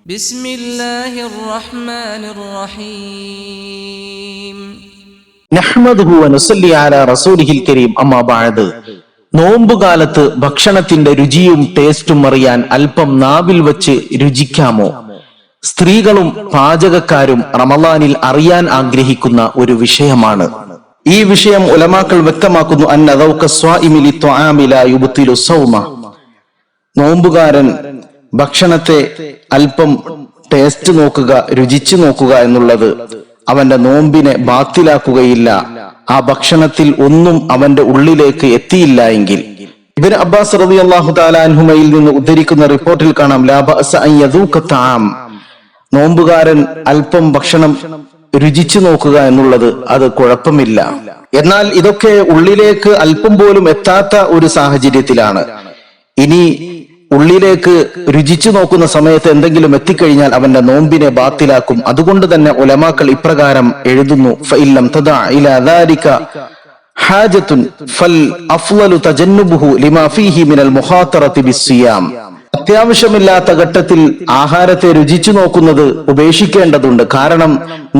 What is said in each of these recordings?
ബിസ്മില്ലാഹിർ റഹ്മാനിർ റഹീം. നഹ്മദുഹു വനുസല്ലി അലാ റസൂലിഹിൽ കരീം. അമ്മാ ബഅദ്. നോമ്പുകാലത്ത് ഭക്ഷണത്തിന്റെ രുചിയും ടേസ്റ്റും അറിയാൻ അല്പം നാവിൽ വച്ച് രുചിക്കാമോ? സ്ത്രീകളും പാചകക്കാരും റമളാനിൽ അറിയാൻ ആഗ്രഹിക്കുന്ന ഒരു വിഷയമാണ്. ഈ വിഷയം ഉലമാക്കൾ വ്യക്തമാക്കുന്നു. നോമ്പുകാരൻ ഭക്ഷണത്തെ അല്പം ടേസ്റ്റ് നോക്കുക, രുചിച്ചു നോക്കുക എന്നുള്ളത് അവന്റെ നോമ്പിനെ ബാത്തിലാക്കുകയില്ല. ആ ഭക്ഷണത്തിൽ ഒന്നും അവന്റെ ഉള്ളിലേക്ക് എത്തിയില്ല എങ്കിൽ. ഇബ്നു അബ്ബാസ് റളിയല്ലാഹു തആല അൻഹുമയിൽ നിന്ന് ഉദ്ധരിക്കുന്ന റിപ്പോർട്ടിൽ കാണാം, ലാ ബഅസ അൻ യദൂക തആം. നോമ്പുകാരൻ അല്പം ഭക്ഷണം രുചിച്ചു നോക്കുക എന്നുള്ളത് അത് കുഴപ്പമില്ല. എന്നാൽ ഇതൊക്കെ ഉള്ളിലേക്ക് അല്പം പോലും എത്താത്ത ഒരു സാഹചര്യത്തിലാണ്. ഇനി ഉള്ളിലേക്ക് രുചിച്ചു നോക്കുന്ന സമയത്ത് എന്തെങ്കിലും എത്തിക്കഴിഞ്ഞാൽ അവന്റെ നോമ്പിനെ ബാത്തിലാക്കും. അതുകൊണ്ട് തന്നെ ഉലമാക്കൾ ഇപ്രകാരം എഴുതുന്നു, ഫഇല്ലം തദഅ ഇലാ ദാലിക ഹാജത്തുൻ ഫൽ അഫ്ളലു തജന്നുബുഹു ലിമാ ഫീഹി മിനൽ മുഖാതറതി ബിസ്സിയാം. അത്യാവശ്യമില്ലാത്ത ഘട്ടത്തിൽ ആഹാരത്തെ രുചിച്ചു നോക്കുന്നത് ഉപേക്ഷിക്കേണ്ടതുണ്ട്. കാരണം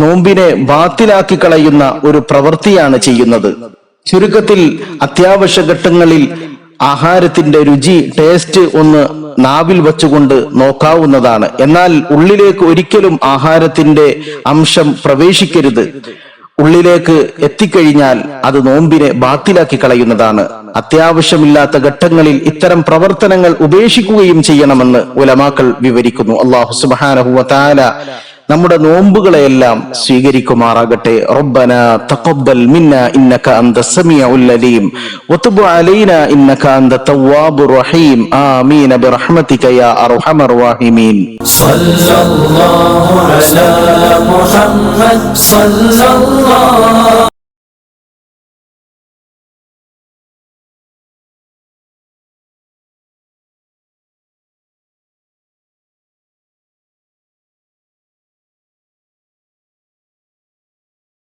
നോമ്പിനെ ബാത്തിലാക്കി കളയുന്ന ഒരു പ്രവൃത്തിയാണ് ചെയ്യുന്നത്. ചുരുക്കത്തിൽ അത്യാവശ്യ ഘട്ടങ്ങളിൽ ആഹാരത്തിന്റെ രുചി, ടേസ്റ്റ് ഒന്ന് നാവിൽ വച്ചുകൊണ്ട് നോക്കാവുന്നതാണ്. എന്നാൽ ഉള്ളിലേക്ക് ഒരിക്കലും ആഹാരത്തിന്റെ അംശം പ്രവേശിക്കരുത്. ഉള്ളിലേക്ക് എത്തിക്കഴിഞ്ഞാൽ അത് നോമ്പിനെ ബാത്തിലാക്കി കളയുന്നതാണ്. അത്യാവശ്യമില്ലാത്ത ഘട്ടങ്ങളിൽ ഇത്തരം പ്രവർത്തനങ്ങൾ ഉപേക്ഷിക്കുകയും ചെയ്യണമെന്ന് ഉലമാക്കൾ വിവരിക്കുന്നു. അല്ലാഹു സുബ്ഹാനഹു വ തആല നമ്മുടെ നോമ്പുകളെയെല്ലാം സ്വീകരിക്കുമാറാകട്ടെ. റബ്ബനാ തഖബ്ബൽ മിന്നാ ഇന്നക അൻതസ് സമീഉൽ അലീം വതുബ് അലൈനാ ഇന്നക അൻതത് തവ്വാബുർ റഹീം. ആമീൻ ബിറഹ്മതിക യാ അർഹമർ റഹീമീൻ. സല്ലല്ലാഹു അലാ മുഹമ്മദ് സല്ലല്ലാഹു